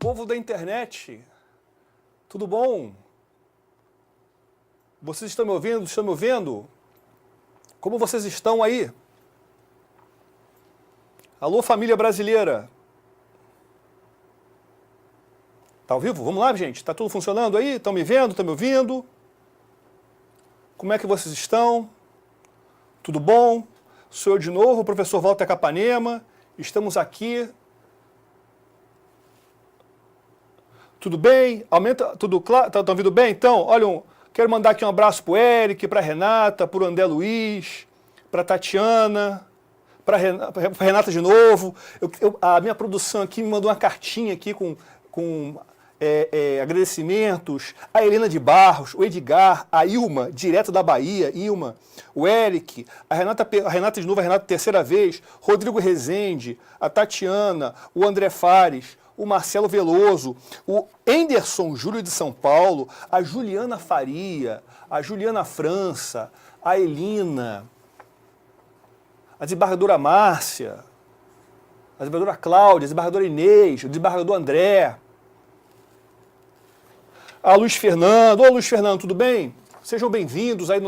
povo da internet, tudo bom? Vocês estão me ouvindo? Estão me ouvindo? Como vocês estão aí? Alô, família brasileira. Tá ao vivo? Vamos lá, gente. Tá tudo funcionando aí? Estão me vendo? Estão me ouvindo? Como é que vocês estão? Tudo bom? Sou eu de novo, o professor Walter Capanema. Estamos aqui. Tudo bem? Aumenta, tudo claro? Estão ouvindo bem? Então, olha, quero mandar aqui um abraço para o Eric, para a Renata, para o André Luiz, para a Tatiana, para a Renata de novo. A minha produção aqui me mandou uma cartinha aqui com agradecimentos. A Helena de Barros, o Edgar, a Ilma, direto da Bahia, Ilma, o Eric, a Renata de novo, a Renata terceira vez, Rodrigo Rezende, a Tatiana, o André Fares, o Marcelo Veloso, o Enderson Júlio de São Paulo, a Juliana Faria, a Juliana França, a Elina, a desembargadora Márcia, a desembargadora Cláudia, a desembargadora Inês, o desembargador André, a Luiz Fernando. Ô Luiz Fernando, tudo bem? Sejam bem-vindos aí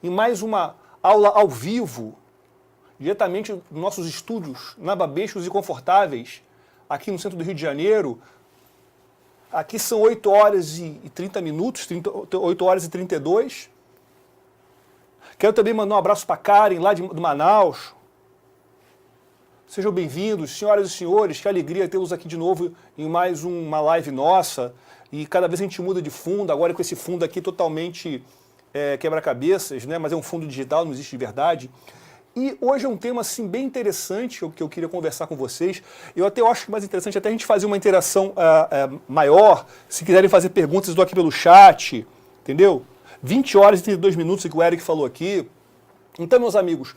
em mais uma aula ao vivo, diretamente dos nossos estúdios nababescos e confortáveis, aqui no centro do Rio de Janeiro. Aqui são 8 horas e 30 minutos, 8 horas e 32. Quero também mandar um abraço para Karen, lá de Manaus. Sejam bem-vindos, senhoras e senhores, que alegria tê-los aqui de novo em mais uma live nossa. E cada vez a gente muda de fundo, agora com esse fundo aqui totalmente quebra-cabeças, né? Mas é um fundo digital, não existe de verdade. E hoje é um tema assim, bem interessante que eu queria conversar com vocês. Eu até acho mais interessante até a gente fazer uma interação maior. Se quiserem fazer perguntas, estou aqui pelo chat, entendeu? 20 horas e 32 minutos que o Eric falou aqui. Então, meus amigos,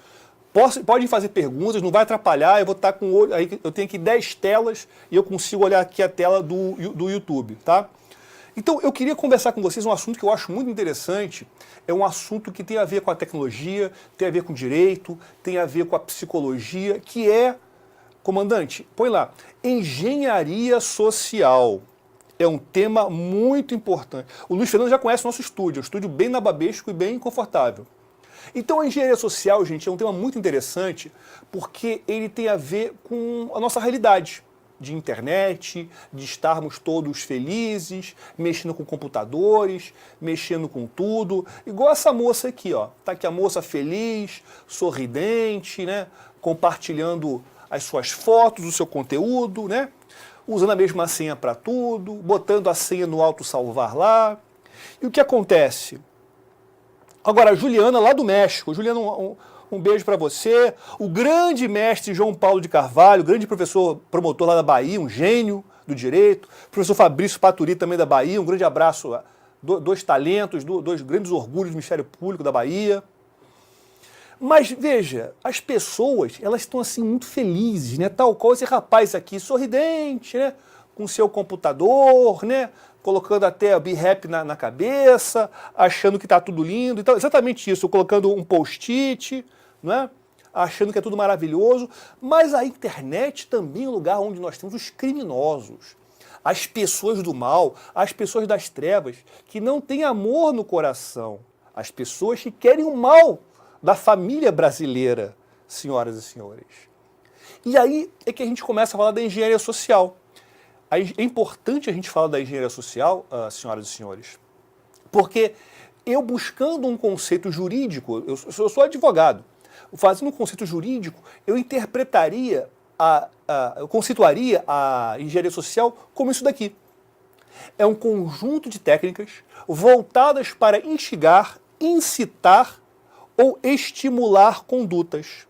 podem fazer perguntas, não vai atrapalhar. Eu vou estar com o olho. Eu tenho aqui 10 telas e eu consigo olhar aqui a tela do YouTube, tá? Então, eu queria conversar com vocês um assunto que eu acho muito interessante. É um assunto que tem a ver com a tecnologia, tem a ver com o direito, tem a ver com a psicologia, que é, comandante, põe lá, engenharia social. É um tema muito importante. O Luiz Fernando já conhece o nosso estúdio, é um estúdio bem nababesco e bem confortável. Então, a engenharia social, gente, é um tema muito interessante porque ele tem a ver com a nossa realidade de internet, de estarmos todos felizes, mexendo com computadores, mexendo com tudo. Igual essa moça aqui, ó. Tá aqui a moça feliz, sorridente, né? Compartilhando as suas fotos, o seu conteúdo, né? Usando a mesma senha para tudo, botando a senha no auto-salvar lá. E o que acontece? Agora, a Juliana, lá do México. Juliana, um beijo para você. O grande mestre João Paulo de Carvalho, grande professor promotor lá da Bahia, um gênio do direito. Professor Fabrício Paturi, também da Bahia. Um grande abraço. Dois talentos, dois grandes orgulhos do Ministério Público da Bahia. Mas, veja, as pessoas, elas estão assim muito felizes, né? Tal qual esse rapaz aqui, sorridente, né? Com seu computador, né? Colocando até a Be Happy na cabeça, achando que está tudo lindo. Então, exatamente isso, colocando um post-it, não é? Achando que é tudo maravilhoso. Mas a internet também é um lugar onde nós temos os criminosos, as pessoas do mal, as pessoas das trevas, que não têm amor no coração, as pessoas que querem o mal da família brasileira, senhoras e senhores. E aí é que a gente começa a falar da engenharia social. É importante a gente falar da engenharia social, senhoras e senhores, porque eu buscando um conceito jurídico, eu sou advogado, fazendo um conceito jurídico, eu interpretaria, eu conceituaria a engenharia social como isso daqui. É um conjunto de técnicas voltadas para instigar, incitar ou estimular condutas.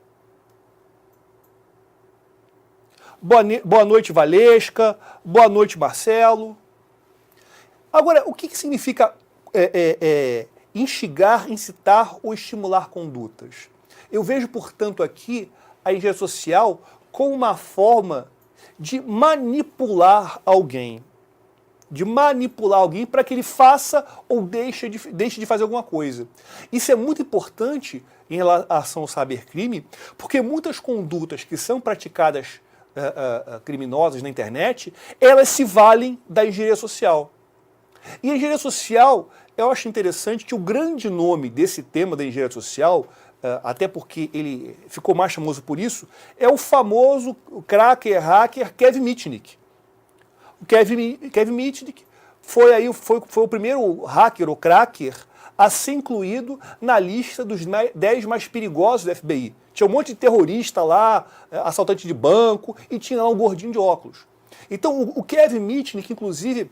Boa noite, Valesca. Boa noite, Marcelo. Agora, o que significa instigar, incitar ou estimular condutas? Eu vejo, portanto, aqui a engenharia social como uma forma de manipular alguém. De manipular alguém para que ele faça ou deixe de fazer alguma coisa. Isso é muito importante em relação ao cybercrime, porque muitas condutas que são praticadas criminosas na internet, elas se valem da engenharia social. E a engenharia social, eu acho interessante que o grande nome desse tema da engenharia social, até porque ele ficou mais famoso por isso, é o famoso cracker, hacker Kevin Mitnick. O Kevin Mitnick foi o primeiro hacker ou cracker a ser incluído na lista dos 10 mais perigosos do FBI. Tinha um monte de terrorista lá, assaltante de banco, e tinha lá um gordinho de óculos. Então o Kevin Mitnick, inclusive,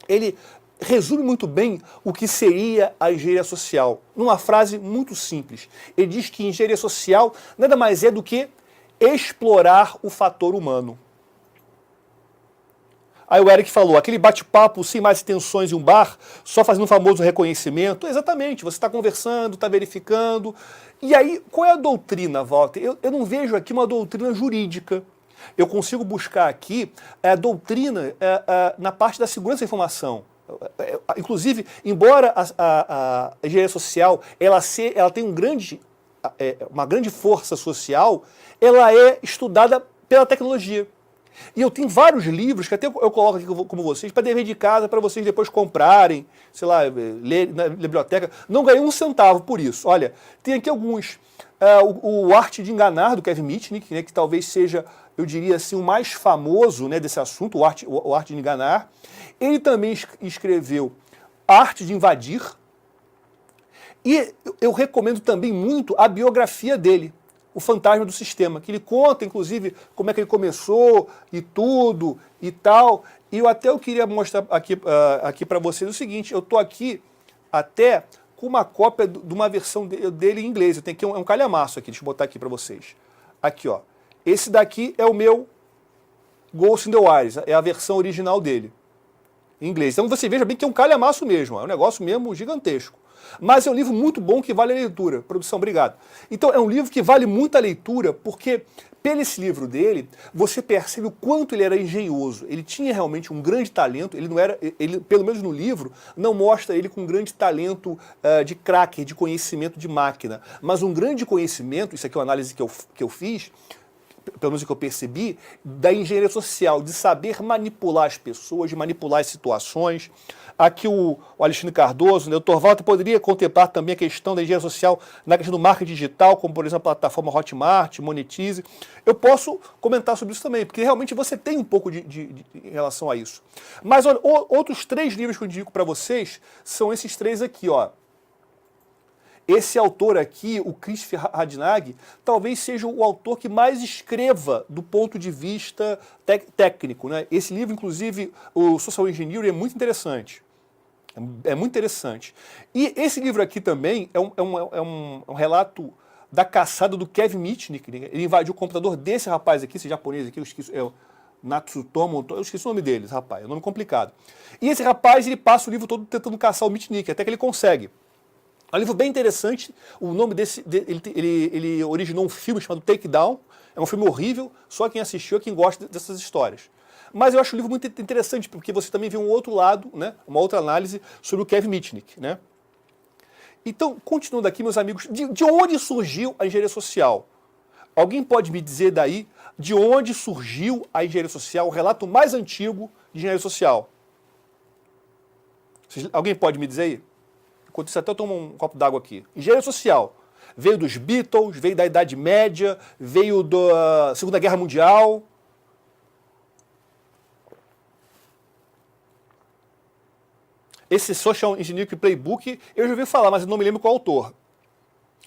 ele resume muito bem o que seria a engenharia social, numa frase muito simples. Ele diz que engenharia social nada mais é do que explorar o fator humano. Aí o Eric falou, aquele bate-papo sem mais intenções em um bar, só fazendo o famoso reconhecimento. Exatamente, você está conversando, está verificando. E aí, qual é a doutrina, Walter? Eu não vejo aqui uma doutrina jurídica. Eu consigo buscar aqui a doutrina na parte da segurança da informação. Inclusive, embora a engenharia social ela tem uma grande força social, ela é estudada pela tecnologia. E eu tenho vários livros que até eu coloco aqui como vocês, para dever de casa, para vocês depois comprarem, sei lá, ler na biblioteca. Não ganhei um centavo por isso. Olha, tem aqui alguns. O Arte de Enganar, do Kevin Mitnick, né, que talvez seja, eu diria assim, o mais famoso, né, desse assunto, o Arte de Enganar. Ele também escreveu Arte de Invadir. E eu recomendo também muito a biografia dele, O Fantasma do Sistema, que ele conta, inclusive, como é que ele começou e tudo e tal. E eu queria mostrar aqui para vocês o seguinte, eu estou aqui até com uma cópia de uma versão dele em inglês. Eu tenho aqui um calhamaço aqui, deixa eu botar aqui para vocês. Aqui, ó. Esse daqui é o meu Ghost in the Wires, é a versão original dele, em inglês. Então você veja bem que é um calhamaço mesmo, é um negócio mesmo gigantesco. Mas é um livro muito bom que vale a leitura. Produção, obrigado. Então é um livro que vale muito a leitura, porque pelo esse livro dele, você percebe o quanto ele era engenhoso. Ele tinha realmente um grande talento, ele pelo menos no livro, não mostra ele com um grande talento de cracker, de conhecimento de máquina. Mas um grande conhecimento, isso aqui é uma análise que eu fiz, pelo menos o que eu percebi, da engenharia social, de saber manipular as pessoas, de manipular as situações. Aqui o Alexandre Cardoso, né, o Torvaldo poderia contemplar também a questão da engenharia social na questão do marketing digital, como por exemplo a plataforma Hotmart, Monetize. Eu posso comentar sobre isso também, porque realmente você tem um pouco em relação a isso. Mas olha, outros 3 livros que eu indico para vocês são esses 3 aqui, ó. Esse autor aqui, o Christopher Radnag, talvez seja o autor que mais escreva do ponto de vista técnico, né? Esse livro, inclusive, o Social Engineering, é muito interessante. É muito interessante. E esse livro aqui também é um relato da caçada do Kevin Mitnick. Né? Ele invadiu o computador desse rapaz aqui, esse japonês aqui, eu esqueci, Natsutomo, eu esqueci o nome dele, rapaz, é um nome complicado. E esse rapaz, ele passa o livro todo tentando caçar o Mitnick, até que ele consegue. É um livro bem interessante, o nome ele originou um filme chamado Takedown, é um filme horrível, só quem assistiu é quem gosta dessas histórias. Mas eu acho o livro muito interessante, porque você também vê um outro lado, né, uma outra análise sobre o Kevin Mitnick. Né? Então, continuando aqui, meus amigos, de onde surgiu a engenharia social? Alguém pode me dizer daí de onde surgiu a engenharia social, o relato mais antigo de engenharia social? Alguém pode me dizer aí? Enquanto isso, até eu tomo um copo d'água aqui. Engenharia social. Veio dos Beatles, veio da Idade Média, veio da Segunda Guerra Mundial. Esse Social Engineering Playbook, eu já ouvi falar, mas eu não me lembro qual autor.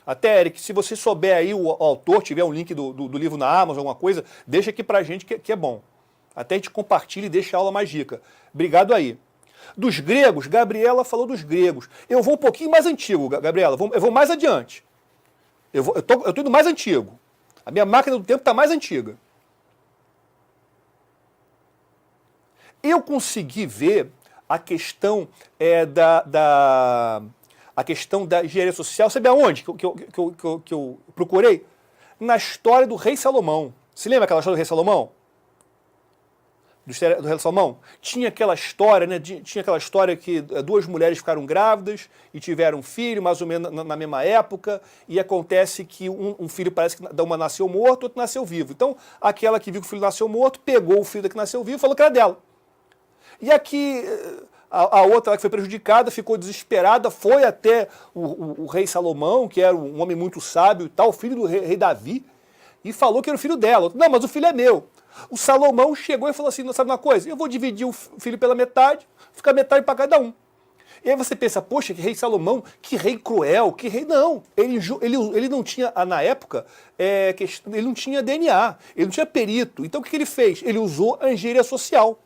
Até, Eric, se você souber aí o autor, tiver um link do livro na Amazon, alguma coisa, deixa aqui pra gente que é bom. Até a gente compartilha e deixa a aula mais rica. Obrigado aí. Dos gregos, Gabriela falou dos gregos. Eu vou um pouquinho mais antigo, Gabriela, eu vou mais adiante. Eu tô indo mais antigo. A minha máquina do tempo está mais antiga. Eu consegui ver a questão a questão da engenharia social, sabe aonde que eu procurei? Na história do rei Salomão. Se lembra aquela história do rei Salomão? do rei Salomão? Tinha aquela história, né? Tinha aquela história que duas mulheres ficaram grávidas e tiveram um filho, mais ou menos na mesma época, e acontece que um filho parece que uma nasceu morto, outro nasceu vivo. Então, aquela que viu que o filho nasceu morto, pegou o filho que nasceu vivo e falou que era dela. E aqui, a outra que foi prejudicada, ficou desesperada, foi até o rei Salomão, que era um homem muito sábio e tal, filho do rei Davi, e falou que era o filho dela. Não, mas o filho é meu. O Salomão chegou e falou assim, não sabe uma coisa? Eu vou dividir o filho pela metade, fica metade para cada um. E aí você pensa, poxa, que rei Salomão, que rei cruel, que rei... Não, ele não tinha, na época, ele não tinha DNA, ele não tinha perito. Então o que ele fez? Ele usou a engenharia social.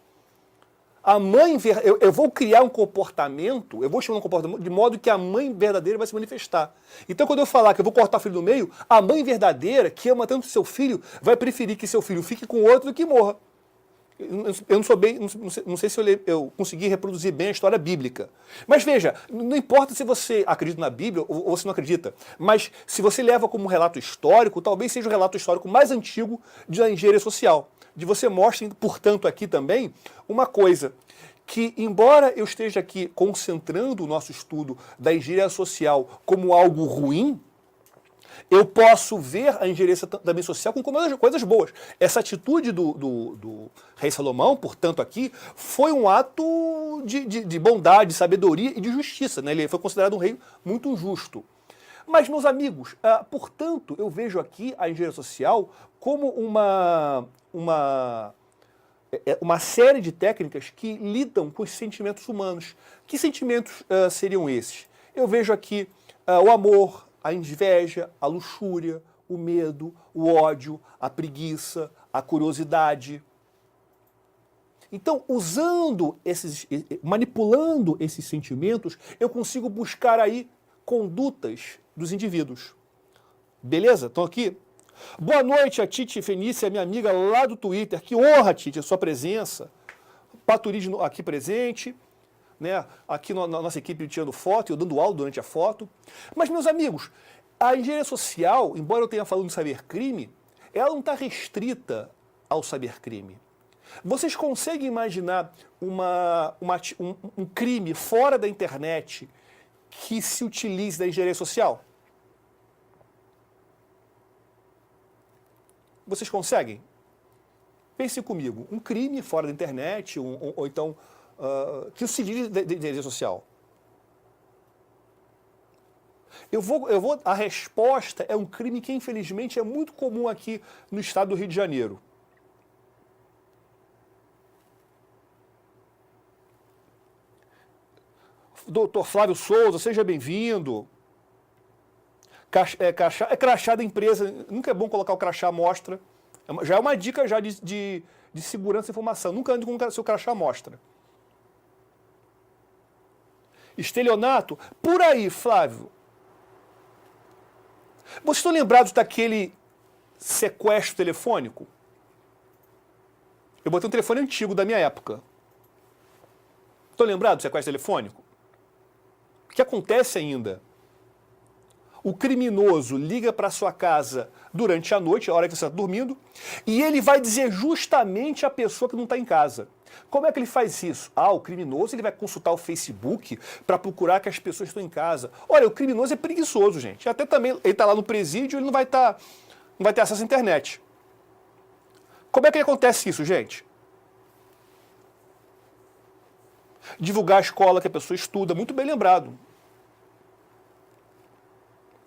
A mãe, eu vou criar um comportamento, eu vou chamar um comportamento de modo que a mãe verdadeira vai se manifestar. Então quando eu falar que eu vou cortar o filho no meio, a mãe verdadeira, que ama tanto seu filho, vai preferir que seu filho fique com outro do que morra. Eu não sei se eu consegui reproduzir bem a história bíblica. Mas veja, não importa se você acredita na Bíblia ou se não acredita, mas se você leva como um relato histórico, talvez seja o relato histórico mais antigo da engenharia social. De você mostra, portanto, aqui também uma coisa, que embora eu esteja aqui concentrando o nosso estudo da engenharia social como algo ruim, eu posso ver a engenharia também social com coisas boas. Essa atitude do rei Salomão, portanto, aqui, foi um ato de bondade, de sabedoria e de justiça, né? Ele foi considerado um rei muito justo. Mas, meus amigos, portanto, eu vejo aqui a engenharia social como uma série de técnicas que lidam com os sentimentos humanos. Que sentimentos seriam esses? Eu vejo aqui o amor, a inveja, a luxúria, o medo, o ódio, a preguiça, a curiosidade. Então, manipulando esses sentimentos, eu consigo buscar aí condutas dos indivíduos. Beleza? Estão aqui? Boa noite a Titi Fenícia, minha amiga lá do Twitter. Que honra, Titi, a sua presença. Paturi aqui presente. Né? Aqui na nossa equipe tirando foto, eu dando aula durante a foto. Mas, meus amigos, a engenharia social, embora eu tenha falado de cybercrime, ela não está restrita ao cybercrime. Vocês conseguem imaginar um crime fora da internet que se utilize da engenharia social? Vocês conseguem? Pensem comigo, um crime fora da internet, ou então que se utilize da engenharia social. A resposta é um crime que, infelizmente, é muito comum aqui no estado do Rio de Janeiro. Doutor Flávio Souza, seja bem-vindo. Crachá da empresa, nunca é bom colocar o crachá à mostra. Já é uma dica já de segurança e informação. Nunca ande com o seu crachá à mostra. Estelionato, por aí, Flávio. Vocês estão lembrados daquele sequestro telefônico? Eu botei um telefone antigo da minha época. Estão lembrados do sequestro telefônico? O que acontece ainda? O criminoso liga para sua casa durante a noite, a hora que você está dormindo, e ele vai dizer justamente a pessoa que não está em casa. Como é que ele faz isso? O criminoso ele vai consultar o Facebook para procurar que as pessoas estão em casa. Olha, o criminoso é preguiçoso, gente. Até também, ele está lá no presídio, ele não vai ter acesso à internet. Como é que acontece isso, gente? Divulgar a escola que a pessoa estuda, muito bem lembrado.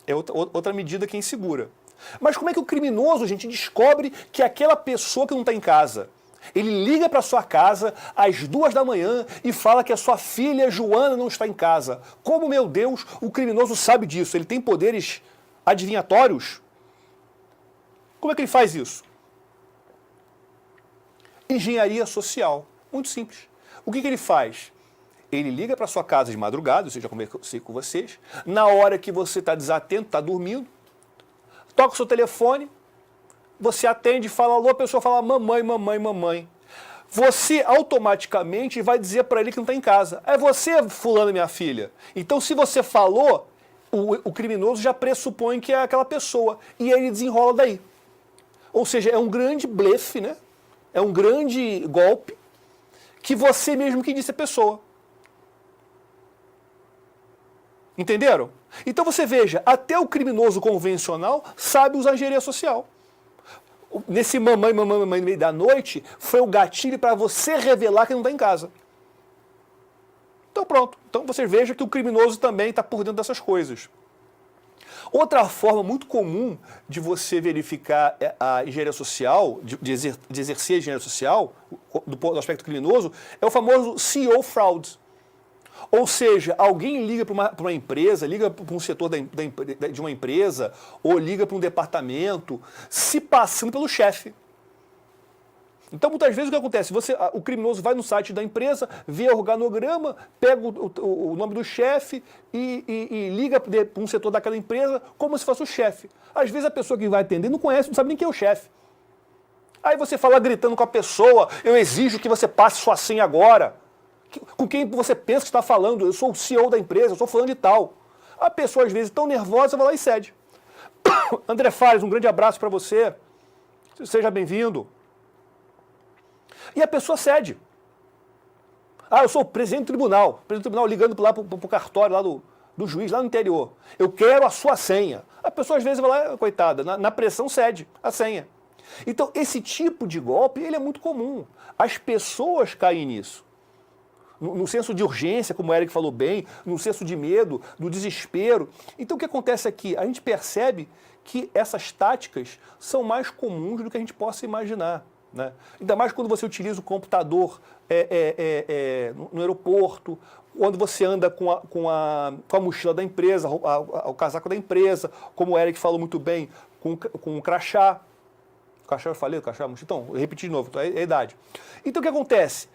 É outra medida que é insegura. Mas como é que o criminoso, gente, descobre que aquela pessoa que não está em casa? Ele liga para sua casa às 2 da manhã e fala que a sua filha Joana não está em casa. Como, meu Deus, o criminoso sabe disso? Ele tem poderes adivinhatórios? Como é que ele faz isso? Engenharia social. Muito simples. O que ele faz? Ele liga para sua casa de madrugada, eu já conversei com vocês, na hora que você está desatento, está dormindo, toca o seu telefone, você atende e fala, alô, a pessoa fala, mamãe, mamãe, mamãe. Você automaticamente vai dizer para ele que não está em casa. É você, fulano, minha filha. Então, se você falou, o criminoso já pressupõe que é aquela pessoa, e ele desenrola daí. Ou seja, é um grande blefe, né? É um grande golpe, que você mesmo que disse a pessoa. Entenderam? Então você veja, até o criminoso convencional sabe usar engenharia social. Nesse mamãe no meio da noite, foi o gatilho para você revelar que não está em casa. Então pronto. Então você veja que o criminoso também está por dentro dessas coisas. Outra forma muito comum de você verificar a engenharia social, de exercer a engenharia social, do aspecto criminoso, é o famoso CEO fraud. Ou seja, alguém liga para uma empresa, liga para um setor de uma empresa, ou liga para um departamento, se passando pelo chefe. Então, muitas vezes, o que acontece? O criminoso vai no site da empresa, vê o organograma, pega o nome do chefe e liga para um setor daquela empresa como se fosse o chefe. Às vezes, a pessoa que vai atender não conhece, não sabe nem quem é o chefe. Aí você fala gritando com a pessoa, eu exijo que você passe sua senha agora. Com quem você pensa que está falando? Eu sou o CEO da empresa, eu estou falando de tal. A pessoa, às vezes, tão nervosa, vai lá e cede. André Fares, um grande abraço para você. Seja bem-vindo. E a pessoa cede. Ah, eu sou o presidente do tribunal. O presidente do tribunal ligando lá para o cartório lá do juiz, lá no interior. Eu quero a sua senha. A pessoa, às vezes, vai lá, coitada, na pressão cede a senha. Então, esse tipo de golpe, ele é muito comum. As pessoas caem nisso. No senso de urgência, como o Eric falou bem, no senso de medo, do desespero. Então o que acontece aqui? A gente percebe que essas táticas são mais comuns do que a gente possa imaginar. Né? Ainda mais quando você utiliza o computador no aeroporto, quando você anda com a mochila da empresa, o casaco da empresa, como o Eric falou muito bem, com o crachá. Crachá, eu falei, crachá, então, eu repeti de novo, é a idade. Então o que acontece?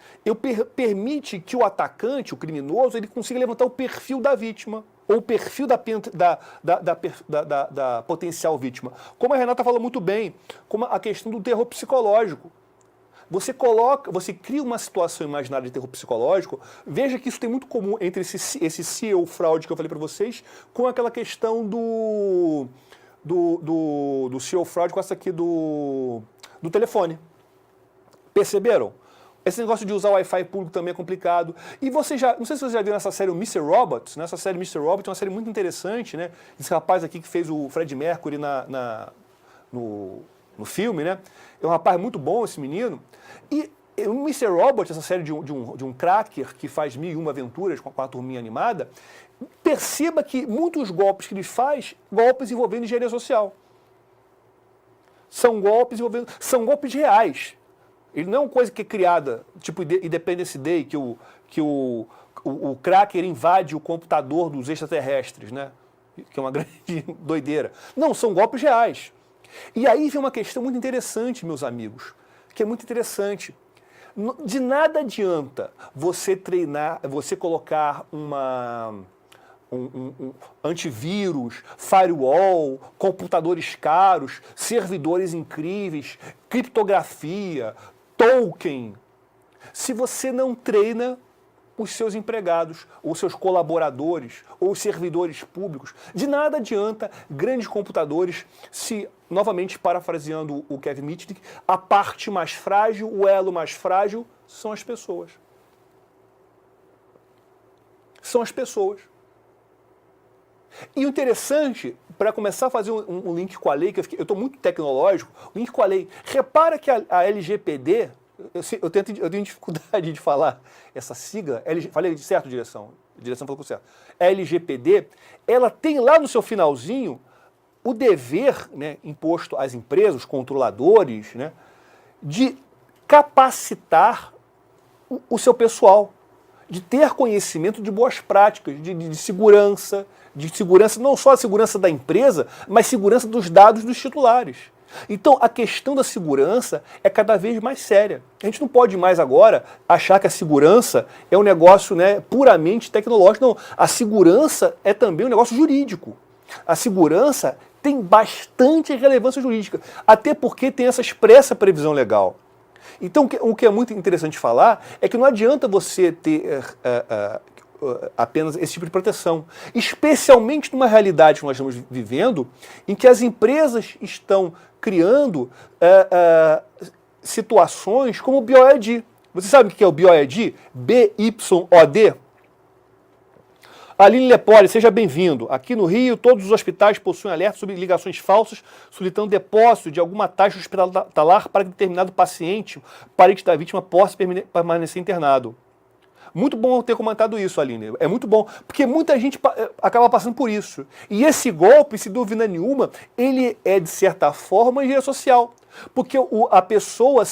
Permite que o atacante, o criminoso, ele consiga levantar o perfil da vítima, ou o perfil da potencial vítima. Como a Renata falou muito bem, como a questão do terror psicológico. Você cria uma situação imaginária de terror psicológico, veja que isso tem muito comum entre esse CEO fraud que eu falei para vocês, com aquela questão do CEO fraud com essa aqui do telefone. Perceberam? Esse negócio de usar o Wi-Fi público também é complicado. E não sei se você já viu nessa série o Mr. Robot, nessa série Mr. Robot é uma série muito interessante, né? Esse rapaz aqui que fez o Fred Mercury no filme, né? É um rapaz muito bom, esse menino. E o Mr. Robot, essa série de um cracker que faz 1001 aventuras com a turminha animada, perceba que muitos golpes que ele faz, golpes envolvendo engenharia social. São golpes reais. Ele não é uma coisa que é criada, tipo Independence Day, que o cracker invade o computador dos extraterrestres, né? Que é uma grande doideira. Não, são golpes reais. E aí vem uma questão muito interessante, meus amigos, que é muito interessante. De nada adianta você treinar, você colocar um antivírus, firewall, computadores caros, servidores incríveis, criptografia, token, se você não treina os seus empregados, ou seus colaboradores, ou os servidores públicos. De nada adianta grandes computadores, se, novamente parafraseando o Kevin Mitnick, a parte mais frágil, o elo mais frágil, são as pessoas. São as pessoas. E o interessante, para começar a fazer um link com a lei, que eu estou muito tecnológico, o link com a lei, repara que a LGPD, eu tenho dificuldade de falar essa sigla, falei certo, direção? A direção falou certo. A LGPD, ela tem lá no seu finalzinho o dever, né, imposto às empresas, os controladores, né, de capacitar o seu pessoal, de ter conhecimento de boas práticas, de segurança não só a segurança da empresa, mas segurança dos dados dos titulares. Então, a questão da segurança é cada vez mais séria. A gente não pode mais agora achar que a segurança é um negócio, né, puramente tecnológico. Não, a segurança é também um negócio jurídico. A segurança tem bastante relevância jurídica, até porque tem essa expressa previsão legal. Então, o que é muito interessante falar é que não adianta você ter apenas esse tipo de proteção, especialmente numa realidade que nós estamos vivendo, em que as empresas estão criando situações como o BioID. Você sabe o que é o BYOD? BYOD? Aline Lepore, seja bem-vindo. Aqui no Rio, todos os hospitais possuem alerta sobre ligações falsas, solicitando depósito de alguma taxa hospitalar para que determinado paciente, parente da vítima, possa permanecer internado. Muito bom ter comentado isso, Aline. É muito bom, porque muita gente acaba passando por isso. E esse golpe, sem dúvida nenhuma, ele é, de certa forma, uma engenharia social. Porque a pessoa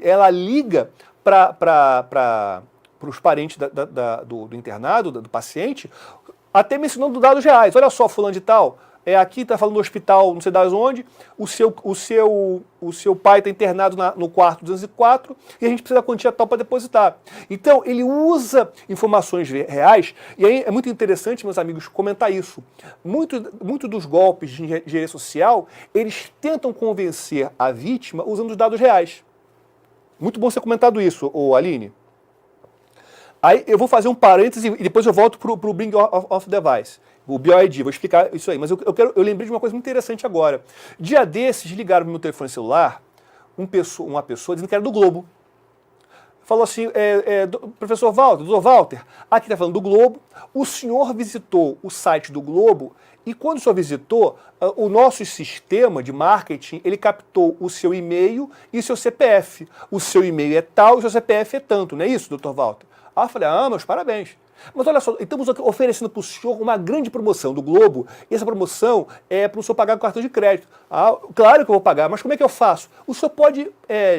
ela liga para os parentes do internado, do paciente, até mencionando dados reais. Olha só, fulano de tal, aqui está falando do hospital, não sei das onde, o seu pai está internado no quarto 204 e a gente precisa da quantia tal para depositar. Então, ele usa informações reais, e aí é muito interessante, meus amigos, comentar isso. Muito dos golpes de engenharia social, eles tentam convencer a vítima usando os dados reais. Muito bom você comentado isso, Aline. Aí eu vou fazer um parêntese e depois eu volto para o Bring of Device, o BioID, vou explicar isso aí. Mas eu lembrei de uma coisa muito interessante agora. Dia desses, ligaram no meu telefone celular uma pessoa dizendo que era do Globo. Falou assim, professor Walter, doutor Walter, aqui está falando do Globo, o senhor visitou o site do Globo e quando o senhor visitou, o nosso sistema de marketing, ele captou o seu e-mail e o seu CPF. O seu e-mail é tal e o seu CPF é tanto, não é isso, doutor Walter? Ah, eu falei, meus parabéns. Mas olha só, estamos oferecendo para o senhor uma grande promoção do Globo, e essa promoção é para o senhor pagar com cartão de crédito. Ah, claro que eu vou pagar, mas como é que eu faço? O senhor pode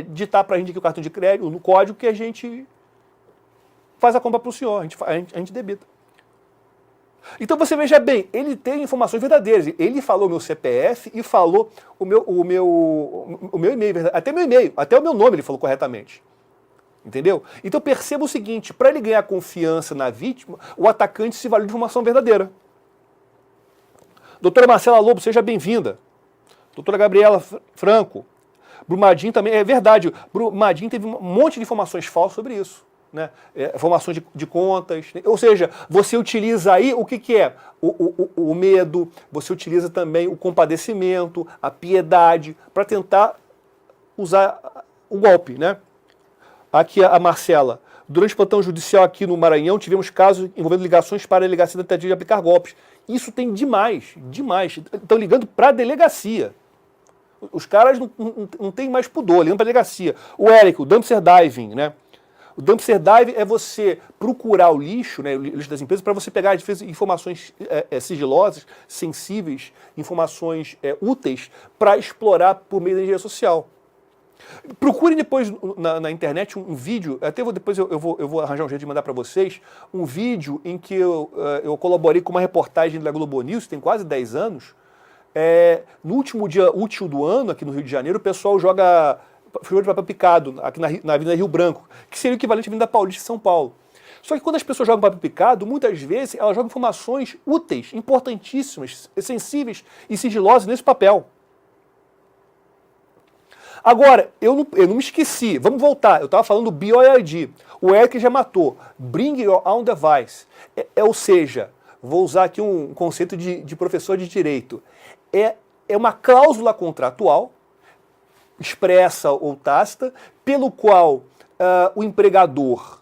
digitar para a gente aqui o cartão de crédito, no código que a gente faz a compra para o senhor, a gente debita. Então você veja bem, ele tem informações verdadeiras. Ele falou o meu CPF e falou o meu e-mail, até o meu nome ele falou corretamente. Entendeu? Então perceba o seguinte, para ele ganhar confiança na vítima, o atacante se vale de informação verdadeira. Doutora Marcela Lobo, seja bem-vinda. Doutora Gabriela Franco. Brumadinho também, é verdade, Brumadinho teve um monte de informações falsas sobre isso. Né? Informações de contas, ou seja, você utiliza aí o que é? O medo, você utiliza também o compadecimento, a piedade, para tentar usar o golpe, né? Aqui a Marcela. Durante o plantão judicial aqui no Maranhão, tivemos casos envolvendo ligações para a delegacia da tentativa de aplicar golpes. Isso tem demais. Estão ligando para a delegacia. Os caras não têm mais pudor, ligando para a delegacia. O Érico, o dumpster diving, né? O dumpster diving é você procurar o lixo, né, o lixo das empresas, para você pegar informações sigilosas, sensíveis, informações úteis para explorar por meio da engenharia social. Procurem depois na internet um vídeo, depois eu vou arranjar um jeito de mandar para vocês, um vídeo em que eu colaborei com uma reportagem da Globo News, tem quase 10 anos. No último dia útil do ano, aqui no Rio de Janeiro, o pessoal joga folha de papel picado, aqui na Avenida Rio Branco, que seria o equivalente à Avenida Paulista de São Paulo. Só que quando as pessoas jogam papel picado, muitas vezes elas jogam informações úteis, importantíssimas, sensíveis e sigilosas nesse papel. Agora, eu não me esqueci, vamos voltar, eu estava falando do BioID, o Eric já matou, Bring Your Own Device, ou seja, vou usar aqui um conceito de professor de direito, é uma cláusula contratual, expressa ou tácita, pelo qual o empregador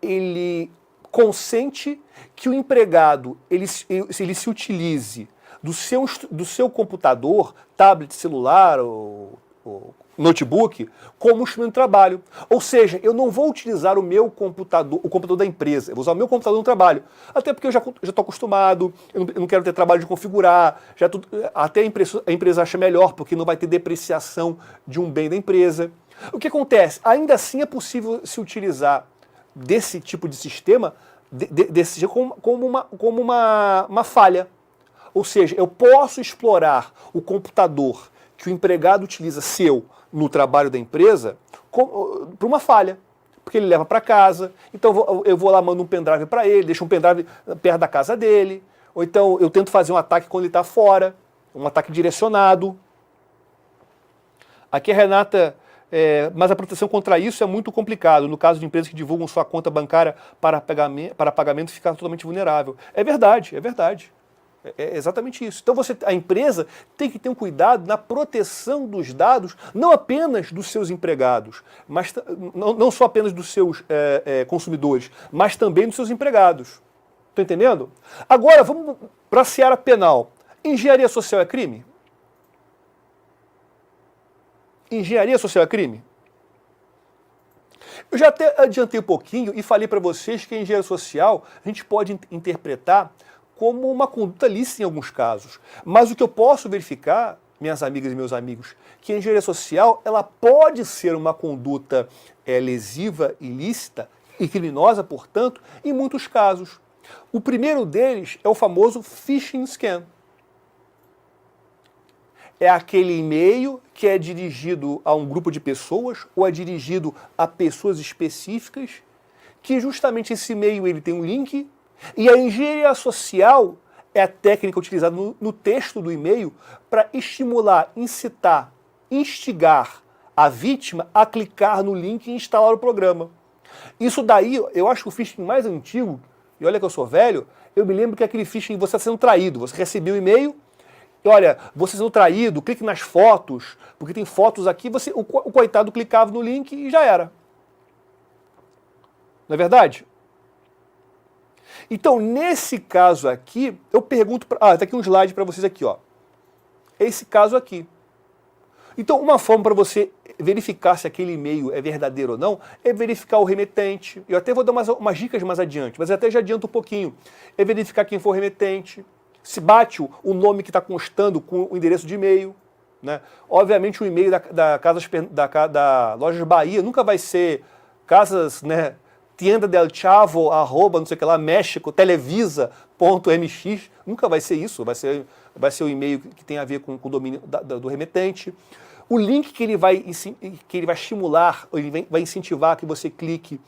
ele consente que o empregado ele se utilize do seu computador, tablet, celular ou notebook, como instrumento de trabalho. Ou seja, eu não vou utilizar o meu computador, o computador da empresa, eu vou usar o meu computador no trabalho. Até porque eu já estou acostumado, eu não quero ter trabalho de configurar, até a empresa acha melhor, porque não vai ter depreciação de um bem da empresa. O que acontece? Ainda assim é possível se utilizar desse tipo de sistema como uma falha. Ou seja, eu posso explorar o computador que o empregado utiliza no trabalho da empresa para uma falha. Porque ele leva para casa, então eu vou lá, mando um pendrive para ele, deixo um pendrive perto da casa dele, ou então eu tento fazer um ataque quando ele está fora, um ataque direcionado. Aqui a Renata, mas a proteção contra isso é muito complicado. No caso de empresas que divulgam sua conta bancária para pagamento, ficar totalmente vulnerável. É verdade, é verdade. É exatamente isso. Então a empresa tem que ter um cuidado na proteção dos dados, não apenas dos seus empregados, mas não só apenas dos seus consumidores, mas também dos seus empregados. Está entendendo? Agora, vamos para a seara penal. Engenharia social é crime? Engenharia social é crime? Eu já até adiantei um pouquinho e falei para vocês que a engenharia social a gente pode interpretar como uma conduta lícita em alguns casos. Mas o que eu posso verificar, minhas amigas e meus amigos, que a engenharia social ela pode ser uma conduta lesiva, ilícita e criminosa, portanto, em muitos casos. O primeiro deles é o famoso phishing scam. É aquele e-mail que é dirigido a um grupo de pessoas ou é dirigido a pessoas específicas, que justamente esse e-mail ele tem um link, e a engenharia social é a técnica utilizada no texto do e-mail para estimular, incitar, instigar a vítima a clicar no link e instalar o programa. Isso daí, eu acho que o phishing mais antigo, e olha que eu sou velho, eu me lembro que aquele phishing você está sendo traído, você recebeu o e-mail, e olha, você sendo traído, clique nas fotos, porque tem fotos aqui, o coitado clicava no link e já era. Não é verdade? Então, nesse caso aqui, eu pergunto... tá aqui um slide para vocês aqui, ó. Esse caso aqui. Então, uma forma para você verificar se aquele e-mail é verdadeiro ou não, é verificar o remetente. Eu até vou dar umas dicas mais adiante, mas eu até já adianto um pouquinho. É verificar quem for o remetente, se bate o nome que está constando com o endereço de e-mail. Né? Obviamente, o e-mail da Lojas Bahia nunca vai ser casas... né, tienda del chavo, @ não sei o que lá, México, televisa.mx, nunca vai ser isso, vai ser o e-mail que tem a ver com o domínio do remetente. O link que ele vai estimular, ele vai incentivar que você clique,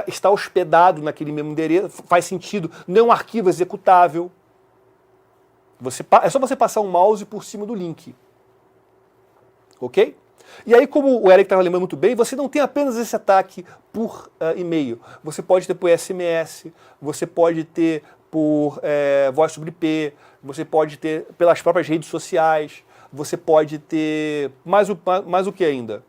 está hospedado naquele mesmo endereço, faz sentido, não é um arquivo executável. É só você passar um mouse por cima do link. Ok? E aí, como o Eric estava lembrando muito bem, você não tem apenas esse ataque por e-mail. Você pode ter por SMS, você pode ter por voz sobre IP, você pode ter pelas próprias redes sociais, você pode ter mais o que ainda?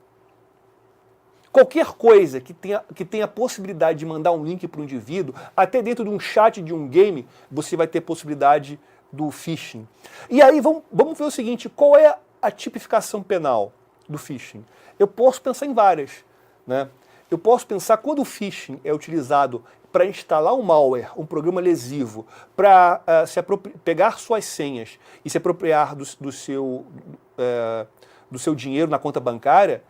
Qualquer coisa que tenha a possibilidade de mandar um link para o indivíduo, até dentro de um chat de um game, você vai ter possibilidade do phishing. E aí, vamos ver o seguinte, qual é a tipificação penal do phishing? Eu posso pensar em várias. Né? Eu posso pensar quando o phishing é utilizado para instalar um malware, um programa lesivo, para pegar suas senhas e se apropriar do seu dinheiro na conta bancária,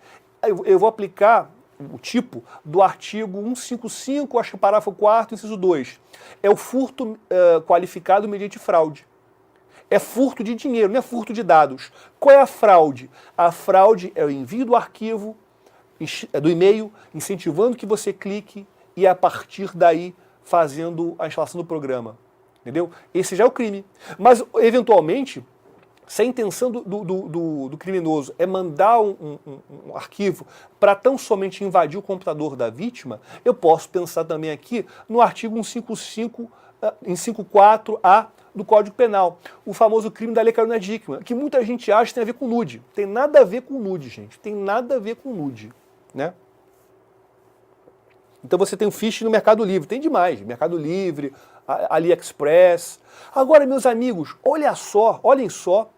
eu vou aplicar o tipo do artigo 155, acho que o parágrafo 4º, inciso 2. É o furto qualificado mediante fraude. É furto de dinheiro, não é furto de dados. Qual é a fraude? A fraude é o envio do arquivo, do e-mail, incentivando que você clique e a partir daí fazendo a instalação do programa. Entendeu? Esse já é o crime. Mas, eventualmente, se a intenção do criminoso é mandar um arquivo para tão somente invadir o computador da vítima, eu posso pensar também aqui no artigo 154A do Código Penal, o famoso crime da Lei Carolina Dickmann, que muita gente acha que tem a ver com nude. Tem nada a ver com nude, gente. Tem nada a ver com nude. Né? Então você tem o phishing no Mercado Livre. Tem demais. Mercado Livre, AliExpress. Agora, meus amigos, olhem só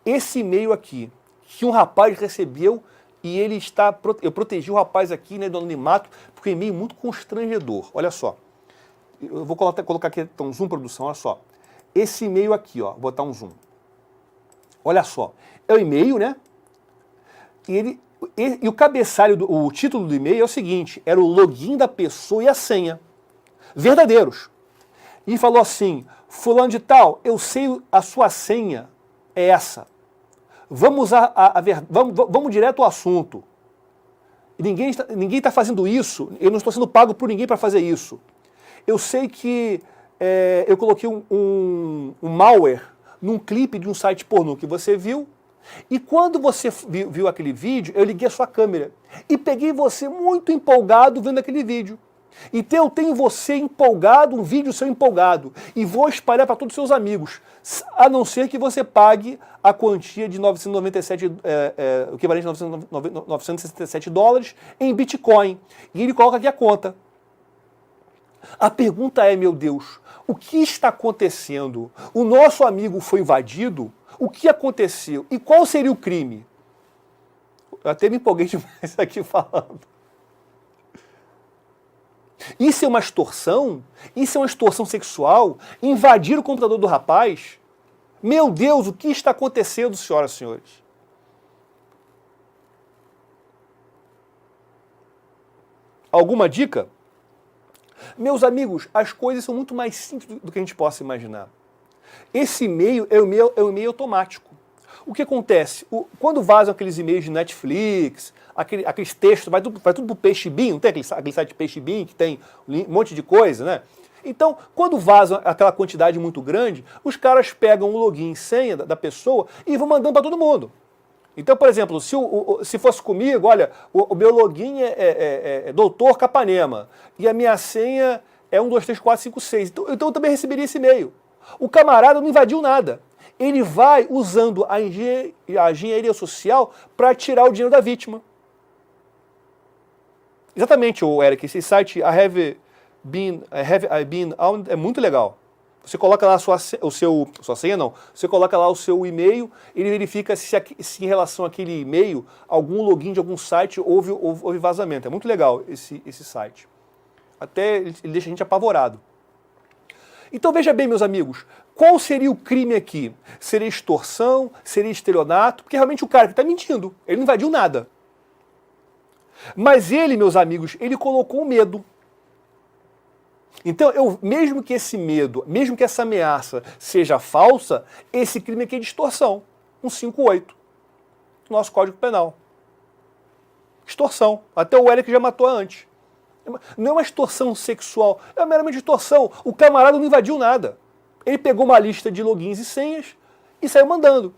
esse e-mail aqui, que um rapaz recebeu e ele está... Eu protegi o rapaz aqui, né, do anonimato, porque é um e-mail muito constrangedor. Olha só. Eu vou colocar aqui um zoom, produção, olha só. Esse e-mail aqui, ó, vou botar um zoom. Olha só, é o e-mail, né? E o cabeçalho, o título do e-mail é o seguinte, era o login da pessoa e a senha. Verdadeiros. E falou assim, fulano de tal, eu sei a sua senha é essa. Vamos direto ao assunto. Ninguém está fazendo isso, eu não estou sendo pago por ninguém para fazer isso. Eu sei que eu coloquei um malware num clipe de um site pornô que você viu, e quando você viu aquele vídeo, eu liguei a sua câmera e peguei você muito empolgado vendo aquele vídeo. Então eu tenho você empolgado, um vídeo seu empolgado, e vou espalhar para todos os seus amigos, a não ser que você pague a quantia de 997, o equivalente a 967 dólares em Bitcoin. E ele coloca aqui a conta. A pergunta é, meu Deus, o que está acontecendo? O nosso amigo foi invadido? O que aconteceu? E qual seria o crime? Eu até me empolguei demais aqui falando. Isso é uma extorsão? Isso é uma extorsão sexual? Invadir o computador do rapaz? Meu Deus, o que está acontecendo, senhoras e senhores? Alguma dica? Meus amigos, as coisas são muito mais simples do que a gente possa imaginar. Esse e-mail é um e-mail automático. O que acontece? Quando vazam aqueles e-mails de Netflix, aqueles textos, vai tudo pro PageBean, não tem aquele site PageBean que tem um monte de coisa, né? Então, quando vazam aquela quantidade muito grande, os caras pegam o login e senha da pessoa e vão mandando para todo mundo. Então, por exemplo, se fosse comigo, olha, o meu login é Doutor Capanema e a minha senha é 1, 2, 3, 4, 5, 6. Então eu também receberia esse e-mail. O camarada não invadiu nada. Ele vai usando a engenharia social para tirar o dinheiro da vítima. Exatamente, Eric, esse site I have been on é muito legal. Você coloca lá sua senha não, você coloca lá o seu e-mail, ele verifica se em relação àquele e-mail, algum login de algum site houve vazamento. É muito legal esse site. Até ele deixa a gente apavorado. Então veja bem, meus amigos, qual seria o crime aqui? Seria extorsão? Seria estelionato? Porque realmente o cara que está mentindo, ele não invadiu nada. Mas ele, meus amigos, ele colocou medo. Então, mesmo que esse medo, mesmo que essa ameaça seja falsa, esse crime aqui é de extorsão. 158. Nosso Código Penal. Extorsão. Até o Eric já matou antes. Não é uma extorsão sexual, é meramente extorsão. O camarada não invadiu nada. Ele pegou uma lista de logins e senhas e saiu mandando.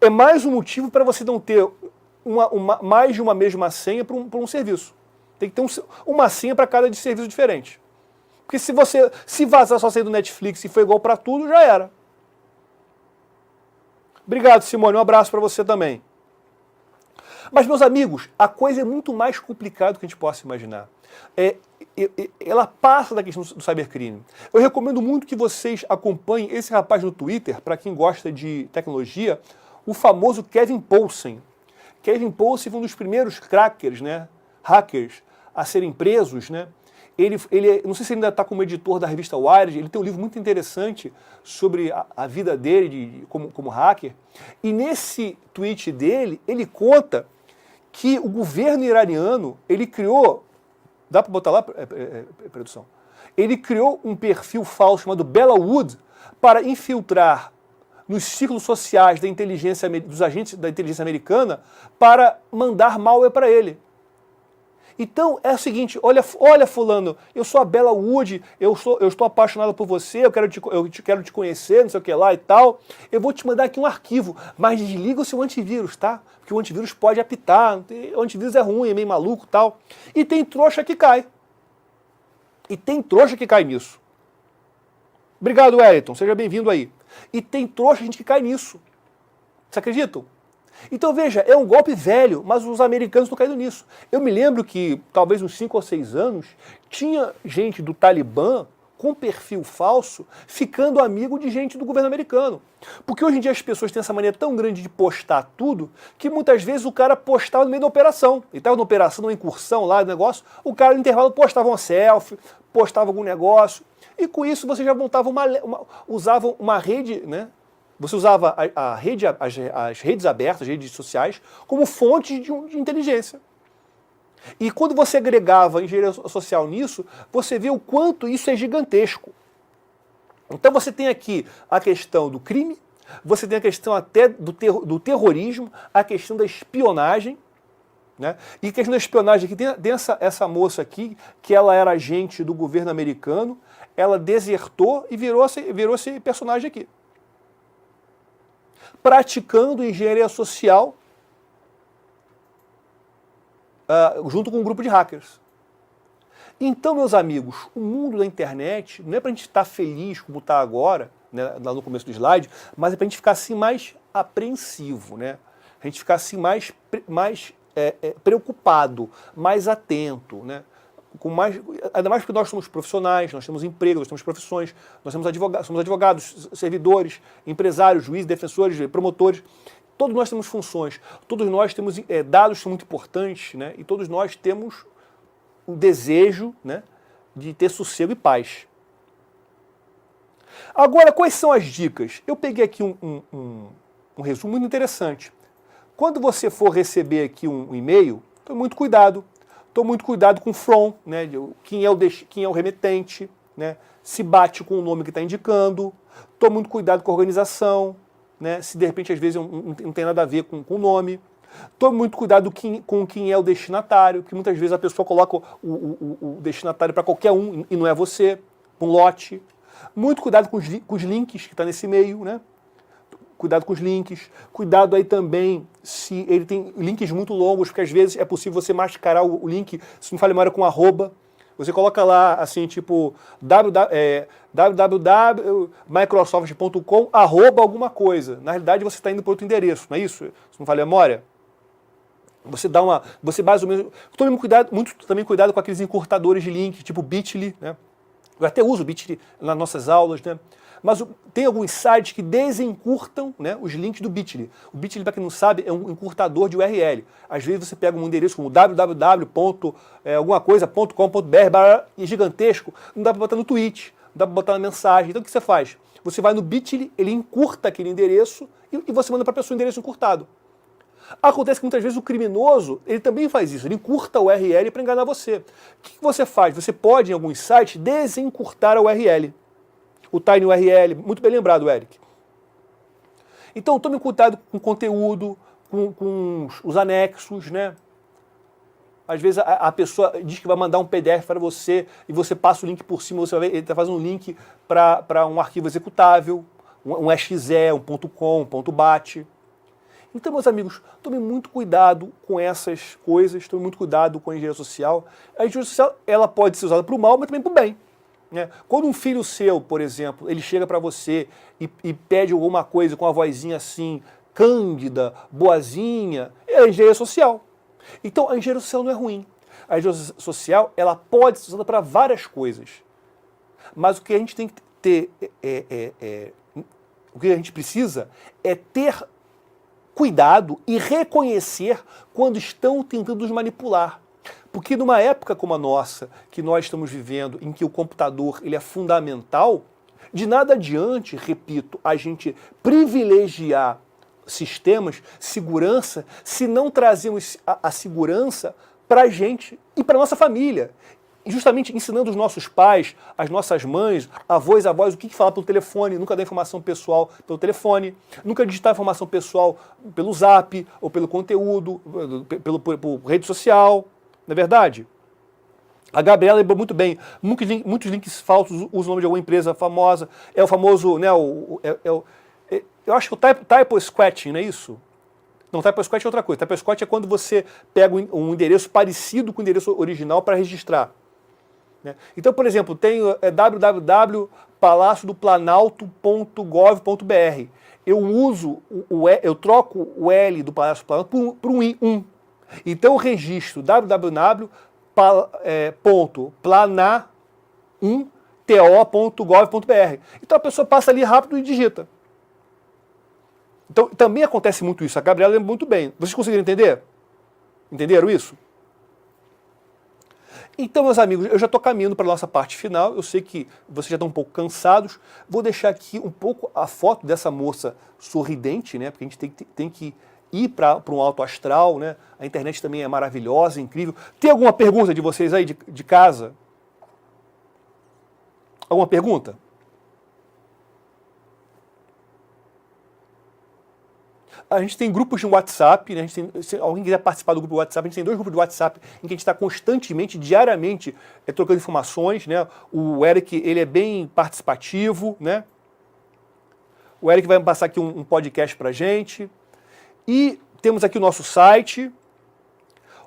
É mais um motivo para você não ter mais de uma mesma senha para um serviço. Tem que ter uma senha para cada serviço diferente. Porque se vazar só senha do Netflix e for igual para tudo, já era. Obrigado, Simone. Um abraço para você também. Mas, meus amigos, a coisa é muito mais complicada do que a gente possa imaginar. Ela passa da questão do cybercrime. Eu recomendo muito que vocês acompanhem esse rapaz no Twitter, para quem gosta de tecnologia, o famoso Kevin Poulsen. Kevin Poulsen foi um dos primeiros hackers a serem presos, né? Ele não sei se ele ainda está como editor da revista Wired, ele tem um livro muito interessante sobre a vida dele como hacker. E nesse tweet dele, ele conta que o governo iraniano, ele criou, dá para botar lá, produção? Ele criou um perfil falso chamado Bella Wood para infiltrar nos círculos sociais dos agentes da inteligência americana para mandar malware para ele. Então é o seguinte, olha fulano, eu sou a Bella Wood, eu estou apaixonado por você, eu quero te conhecer, não sei o que lá e tal. Eu vou te mandar aqui um arquivo, mas desliga o seu antivírus, tá? Porque o antivírus pode apitar, o antivírus é ruim, é meio maluco e tal. E tem trouxa que cai. Nisso. Obrigado, Wellington, seja bem-vindo aí. E tem trouxa, gente que cai nisso. Vocês acreditam? Então veja, é um golpe velho, mas os americanos estão caindo nisso. Eu me lembro que, talvez uns 5 ou 6 anos, tinha gente do Talibã com perfil falso ficando amigo de gente do governo americano. Porque hoje em dia as pessoas têm essa maneira tão grande de postar tudo, que muitas vezes o cara postava no meio da operação. Ele estava na operação, numa incursão lá, no negócio, o cara no intervalo postava uma selfie, postava algum negócio, e com isso você já montava usava uma rede, né? Você usava as redes abertas, as redes sociais, como fonte de inteligência. E quando você agregava engenharia social nisso, você vê o quanto isso é gigantesco. Então você tem aqui a questão do crime, você tem a questão até do terrorismo, a questão da espionagem, né? E a questão da espionagem aqui, tem essa moça aqui, que ela era agente do governo americano, ela desertou e virou esse personagem aqui. Praticando engenharia social junto com um grupo de hackers. Então, meus amigos, o mundo da internet não é para a gente estar feliz como está agora, né, lá no começo do slide, mas é para a gente ficar assim mais apreensivo, né? A gente ficar assim mais preocupado, mais atento, né? Ainda mais porque nós somos profissionais, nós temos emprego, nós temos profissões, nós somos advogados, servidores, empresários, juízes, defensores, promotores. Todos nós temos funções, todos nós temos dados que são muito importantes, né? E todos nós temos o desejo, né, de ter sossego e paz. Agora, quais são as dicas? Eu peguei aqui um resumo muito interessante. Quando você for receber aqui um e-mail, tome muito cuidado. Tome muito cuidado com o from, né, quem é o remetente, né, se bate com o nome que está indicando. Tome muito cuidado com a organização, né, se de repente às vezes não tem nada a ver com o nome. Tome muito cuidado com quem é o destinatário, porque muitas vezes a pessoa coloca o destinatário para qualquer um e não é você, um lote. Muito cuidado com os links que está nesse e-mail, né? Cuidado com os links. Cuidado aí também se ele tem links muito longos, porque às vezes é possível você mascarar o link, se não falha memória, com arroba. Você coloca lá, assim, tipo, www.microsoft.com, arroba alguma coisa. Na realidade, você está indo para outro endereço, não é isso? Se não falha memória. Você mais ou menos... Tome também cuidado com aqueles encurtadores de link, tipo Bitly, né? Eu até uso o Bitly nas nossas aulas, né? Mas tem alguns sites que desencurtam, né, os links do Bitly. O Bitly, para quem não sabe, é um encurtador de URL. Às vezes você pega um endereço como www.alguma.com.br e gigantesco, não dá para botar no tweet, não dá para botar na mensagem. Então o que você faz? Você vai no Bitly, ele encurta aquele endereço e você manda para a pessoa o endereço encurtado. Acontece que muitas vezes o criminoso, ele também faz isso, ele encurta a URL para enganar você. O que você faz? Você pode, em alguns sites, desencurtar a URL. O Tiny URL, muito bem lembrado, Eric. Então, tome cuidado com o conteúdo, com os anexos, né? Às vezes a pessoa diz que vai mandar um PDF para você e você passa o link por cima, você vai ver, ele está fazendo um link para um arquivo executável, um .exe, um .com, um .bat. Então, meus amigos, tome muito cuidado com essas coisas, tome muito cuidado com a engenharia social. A engenharia social, ela pode ser usada para o mal, mas também para o bem. Né? Quando um filho seu, por exemplo, ele chega para você e pede alguma coisa com a vozinha assim, cândida, boazinha, é a engenharia social. Então, a engenharia social não é ruim. A engenharia social, ela pode ser usada para várias coisas. Mas o que a gente tem que ter, o que a gente precisa é ter cuidado e reconhecer quando estão tentando nos manipular. Porque numa época como a nossa, que nós estamos vivendo, em que o computador ele é fundamental, de nada adiante, repito, a gente privilegiar sistemas, segurança, se não trazemos a segurança para a gente e para a nossa família. E justamente ensinando os nossos pais, as nossas mães, avós, avós, o que falar pelo telefone, nunca dar informação pessoal pelo telefone, nunca digitar informação pessoal pelo zap, ou pelo conteúdo, por rede social. Não é verdade? A Gabriela lembrou muito bem. Muitos links falsos usam o nome de alguma empresa famosa. É o famoso, né? Eu acho que o typo squatting, não é isso? Não, typo squatting é outra coisa. Typo squatting é quando você pega um endereço parecido com o endereço original para registrar. Né? Então, por exemplo, tem www.palaciodoplanalto.gov.br. Eu troco o L do Palácio do Planalto por um I, um. Então eu registro www.plana1to.gov.br. Então a pessoa passa ali rápido e digita. Então também acontece muito isso. A Gabriela lembra muito bem. Vocês conseguiram entender? Entenderam isso? Então, meus amigos, eu já estou caminhando para a nossa parte final. Eu sei que vocês já estão um pouco cansados. Vou deixar aqui um pouco a foto dessa moça sorridente, né? Porque a gente tem que ir para um alto astral, né? A internet também é maravilhosa, incrível. Tem alguma pergunta de vocês aí de casa? Alguma pergunta? A gente tem grupos de WhatsApp, né? Se alguém quiser participar do grupo do WhatsApp, a gente tem 2 grupos de WhatsApp em que a gente está constantemente, diariamente, trocando informações, né? O Eric, ele é bem participativo, né? O Eric vai passar aqui um podcast para a gente. E temos aqui o nosso site.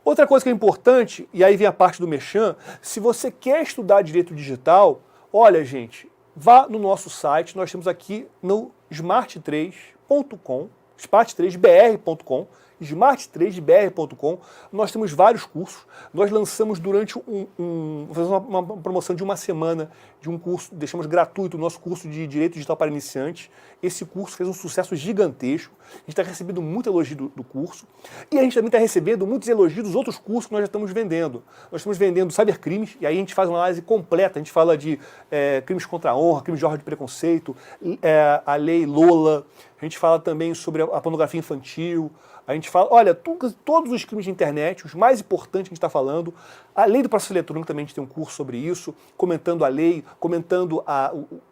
Outra coisa que é importante, e aí vem a parte do merchan, se você quer estudar direito digital, olha, gente, vá no nosso site, nós temos aqui no smart3.com, smart3br.com, smart3br.com, nós temos vários cursos, nós lançamos durante uma promoção de uma semana de um curso, deixamos gratuito o nosso curso de Direito Digital para Iniciantes. Esse curso fez um sucesso gigantesco, a gente está recebendo muito elogio do curso, e a gente também está recebendo muitos elogios dos outros cursos que nós já estamos vendendo. Nós estamos vendendo cybercrimes, e aí a gente faz uma análise completa, a gente fala de crimes contra a honra, crimes de ordem de preconceito, a lei Lola, a gente fala também sobre a pornografia infantil, a gente fala, olha, todos os crimes de internet, os mais importantes que a gente está falando, a lei do processo eletrônico também a gente tem um curso sobre isso, comentando a lei, comentando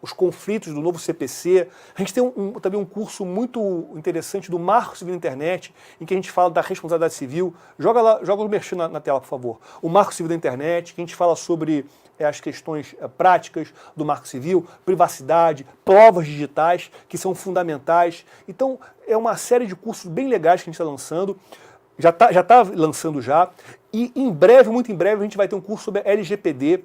os conflitos do novo CPC. A gente tem também um curso muito interessante do Marco Civil da Internet, em que a gente fala da responsabilidade civil. Joga o merchan na tela, por favor. O Marco Civil da Internet, que a gente fala sobre as questões práticas do Marco Civil, privacidade, provas digitais, que são fundamentais. Então, é uma série de cursos bem legais que a gente está lançando, já está lançando já, e em breve, muito em breve, a gente vai ter um curso sobre LGPD.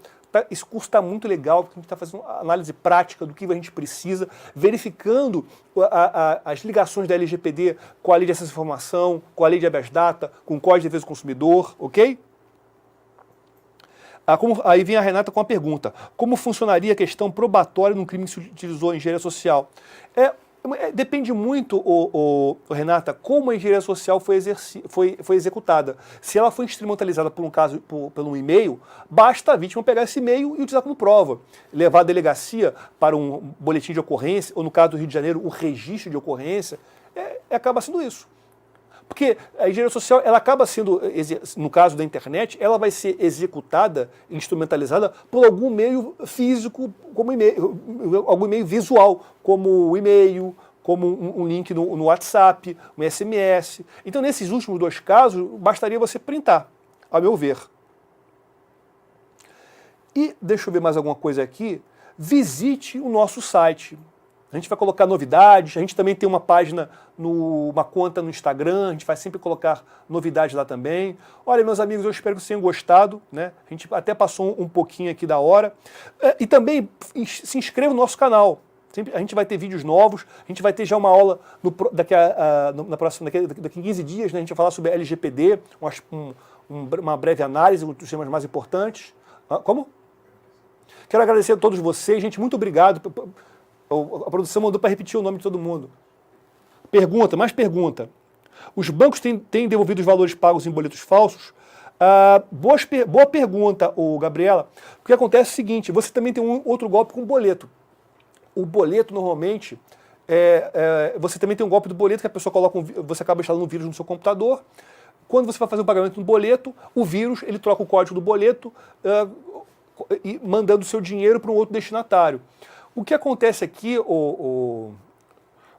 Esse curso está muito legal, porque a gente está fazendo uma análise prática do que a gente precisa, verificando as ligações da LGPD com a Lei de Acesso à Informação, com a Lei de Habeas Data, com o Código de Defesa do Consumidor, ok? Aí vem a Renata com a pergunta: como funcionaria a questão probatória num crime que se utilizou em engenharia social? Depende muito, Renata, como a engenharia social foi executada. Se ela foi instrumentalizada por um e-mail, basta a vítima pegar esse e-mail e utilizar como prova. Levar a delegacia para um boletim de ocorrência, ou no caso do Rio de Janeiro, um registro de ocorrência, acaba sendo isso. Porque a engenharia social, ela acaba sendo, no caso da internet, ela vai ser executada, instrumentalizada por algum meio físico, como algum meio visual, como o e-mail, como um link no WhatsApp, um SMS. Então, nesses últimos dois casos, bastaria você printar, a meu ver. E, deixa eu ver mais alguma coisa aqui, visite o nosso site. A gente vai colocar novidades, a gente também tem uma página, uma conta no Instagram, a gente vai sempre colocar novidades lá também. Olha, meus amigos, eu espero que vocês tenham gostado, né? A gente até passou um pouquinho aqui da hora. E também se inscreva no nosso canal. A gente vai ter vídeos novos, a gente vai ter já uma aula daqui a 15 dias, né? A gente vai falar sobre LGPD, uma breve análise dos temas mais importantes. Como? Quero agradecer a todos vocês, gente, muito obrigado. A produção mandou para repetir o nome de todo mundo. Mais pergunta. Os bancos têm devolvido os valores pagos em boletos falsos? Boa pergunta, Gabriela. O que acontece é o seguinte, você também tem um outro golpe com o boleto. O boleto, normalmente, você também tem um golpe do boleto, que a pessoa você acaba instalando um vírus no seu computador. Quando você vai fazer um pagamento no boleto, o vírus, ele troca o código do boleto e mandando o seu dinheiro para um outro destinatário. O que acontece aqui, o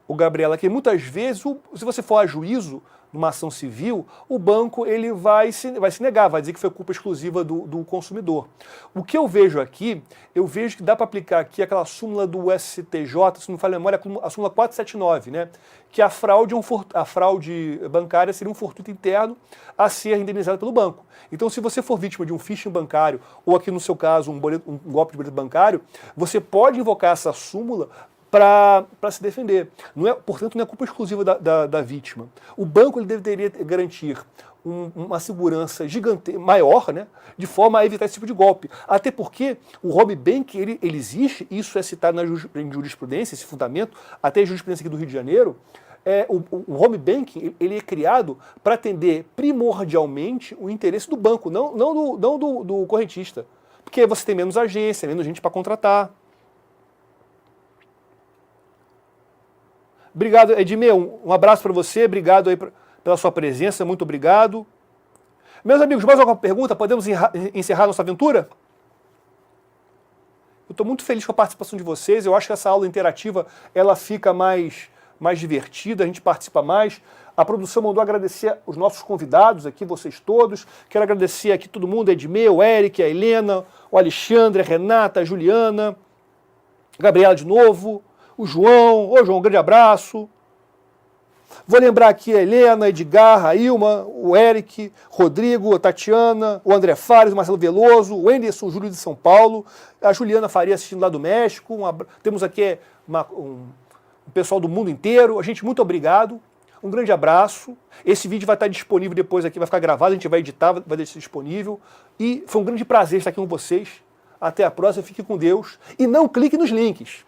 Gabriela, é que muitas vezes, se você for a juízo numa ação civil, o banco ele vai se negar, vai dizer que foi culpa exclusiva do consumidor. O que eu vejo aqui, que dá para aplicar aqui aquela súmula do STJ, se não me falha a memória, a súmula 479, né? Que a fraude bancária seria um fortuito interno a ser indenizado pelo banco. Então, se você for vítima de um phishing bancário, ou aqui no seu caso, um golpe de boleto bancário, você pode invocar essa súmula para se defender. Portanto, não é culpa exclusiva da vítima. O banco ele deveria garantir uma segurança maior, né, de forma a evitar esse tipo de golpe. Até porque o home banking ele existe, isso é citado em jurisprudência, esse fundamento, até a jurisprudência aqui do Rio de Janeiro. O home banking ele é criado para atender primordialmente o interesse do banco, não do correntista. Porque você tem menos agência, menos gente para contratar. Obrigado, Edmil. Um abraço para você, obrigado aí pela sua presença, muito obrigado. Meus amigos, mais alguma pergunta? Podemos encerrar nossa aventura? Eu estou muito feliz com a participação de vocês, eu acho que essa aula interativa ela fica mais divertida, a gente participa mais. A produção mandou agradecer os nossos convidados aqui, vocês todos. Quero agradecer aqui todo mundo, Edmil, o Eric, a Helena, o Alexandre, a Renata, a Juliana, a Gabriela de novo, o João. Ô, João, um grande abraço. Vou lembrar aqui a Helena, a Edgar, a Ilma, o Eric, Rodrigo, a Tatiana, o André Fares, o Marcelo Veloso, o Enderson Júlio de São Paulo, a Juliana Faria assistindo lá do México, temos aqui um pessoal do mundo inteiro. A gente, muito obrigado, um grande abraço. Esse vídeo vai estar disponível depois aqui, vai ficar gravado, a gente vai editar, vai deixar disponível. E foi um grande prazer estar aqui com vocês. Até a próxima, fique com Deus. E não clique nos links.